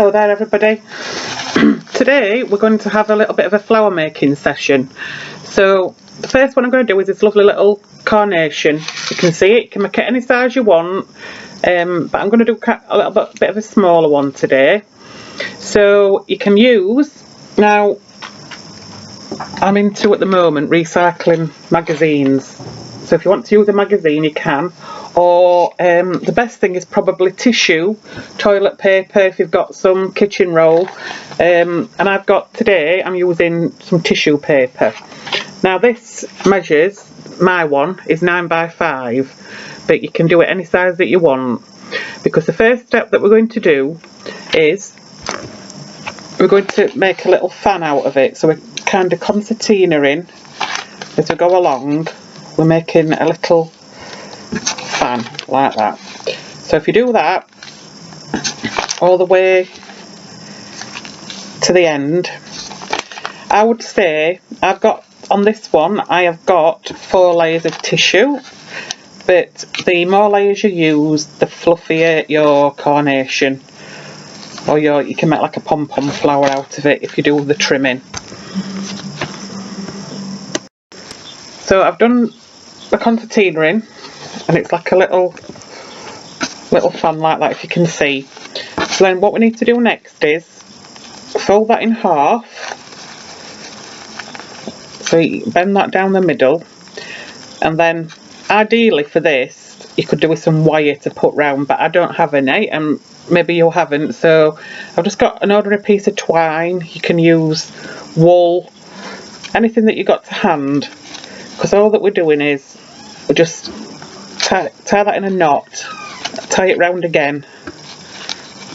Hello there everybody. Today we're going to have a little bit of a flower making session. So the first one I'm going to do is this lovely little carnation. You can see it, you can make it any size you want, but I'm going to do a little bit of a smaller one today. So you can use, now I'm into at the moment recycling magazines, so if you want to use a magazine you can, or the best thing is probably tissue, toilet paper if you've got some, kitchen roll, and I've got today, I'm using some tissue paper. Now this measures, my one is 9 by 5, but you can do it any size that you want, because the first step that we're going to do is we're going to make a little fan out of it. So we're kind of concertina-ing as we go along, we're making a little fan like that. So if you do that all the way to the end, I would say I've got on this one I have got 4 layers of tissue, but the more layers you use the fluffier your carnation, or you can make like a pom-pom flower out of it if you do the trimming. So I've done the concertina-ing, and it's like a little fan like that, if you can see. So then what we need to do next is fold that in half, so you bend that down the middle, and then ideally for this you could do with some wire to put round, but I don't have any, and maybe you haven't, so I've just got an ordinary piece of twine. You can use wool, anything that you got to hand, because all that we're doing is we just tie that in a knot, tie it round again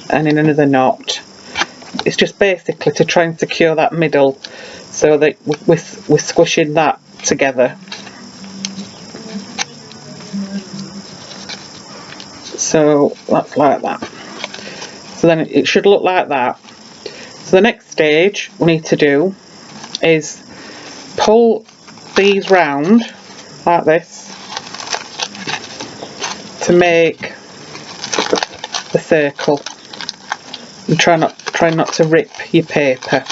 and in another knot. It's just basically to try and secure that middle so that we're squishing that together. So that's like that. So then it should look like that. So the next stage we need to do is pull these round like this to make the circle, and try not to rip your paper.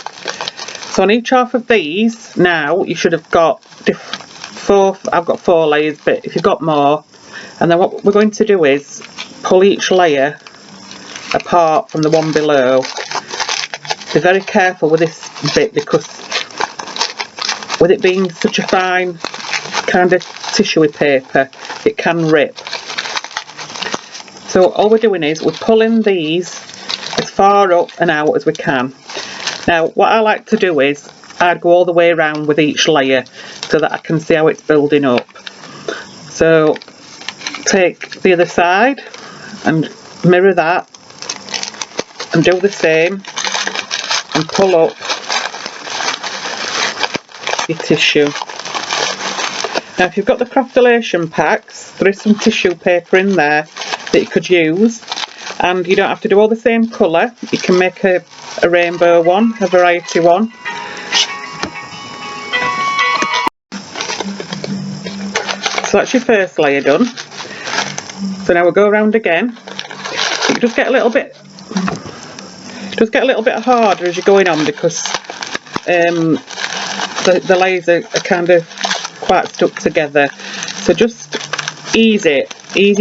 So on each half of these now you should have got I've got 4 layers, but if you've got more, and then what we're going to do is pull each layer apart from the one below. Be very careful with this bit, because with it being such a fine kind of tissue paper it can rip. So all we're doing is we're pulling these as far up and out as we can. Now what I like to do is I'd go all the way around with each layer so that I can see how it's building up. So take the other side and mirror that and do the same, and pull up your tissue. Now if you've got the Craftolation packs, there is some tissue paper in there that you could use, and you don't have to do all the same colour. You can make a rainbow one, a variety one. So that's your first layer done. So now we'll go around again. It does get a little bit harder as you're going on, because the layers are kind of quite stuck together. So just ease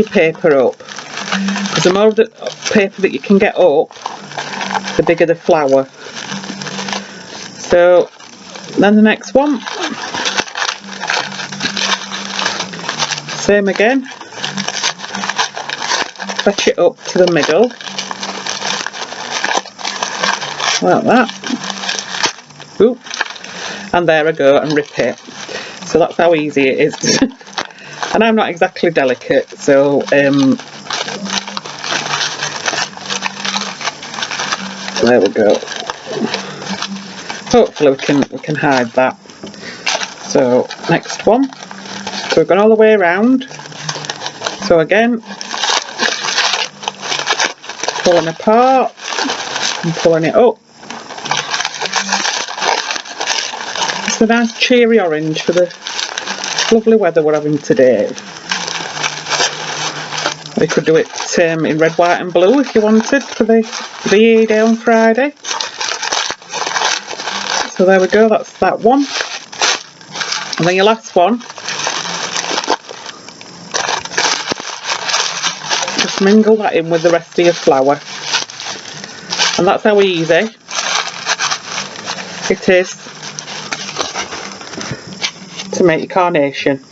paper up, because the more of the paper that you can get up, the bigger the flower. So then the next one, same again, fetch it up to the middle like that. Oop. And there I go, and rip it. So that's how easy it is. And I'm not exactly delicate, so there we go. Hopefully we can hide that. So next one. So we've gone all the way around. So again, pulling apart and pulling it up. It's a nice cheery orange for the lovely weather we're having today. You could do it in red, white and blue if you wanted for the E-Day on Friday. So there we go, that's that one. And then your last one, just mingle that in with the rest of your flour. And that's how easy it is to make your carnation.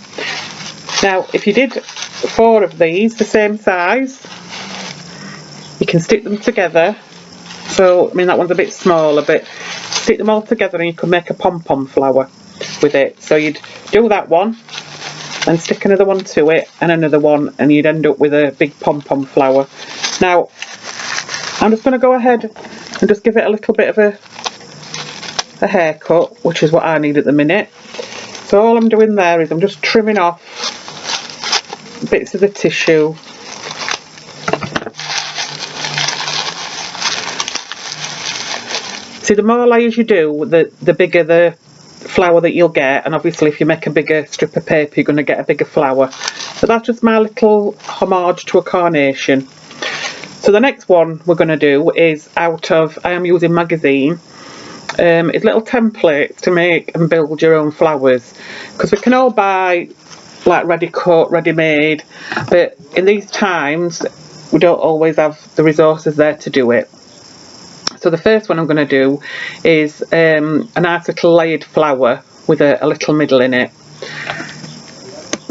Now if you did 4 of these the same size, you can stick them together. So I mean that one's a bit smaller, but stick them all together and you can make a pom-pom flower with it. So you'd do that one and stick another one to it and another one, and you'd end up with a big pom-pom flower. Now I'm just going to go ahead and just give it a little bit of a haircut, which is what I need at the minute. So all I'm doing there is I'm just trimming off bits of the tissue. See, the more layers you do, the bigger the flower that you'll get, and obviously if you make a bigger strip of paper you're going to get a bigger flower. So that's just my little homage to a carnation. So the next one we're going to do is out of I Am Using magazine. It's little templates to make and build your own flowers, because we can all buy like ready cut, ready made, but in these times we don't always have the resources there to do it. So the first one I'm going to do is a nice little layered flower with a little middle in it.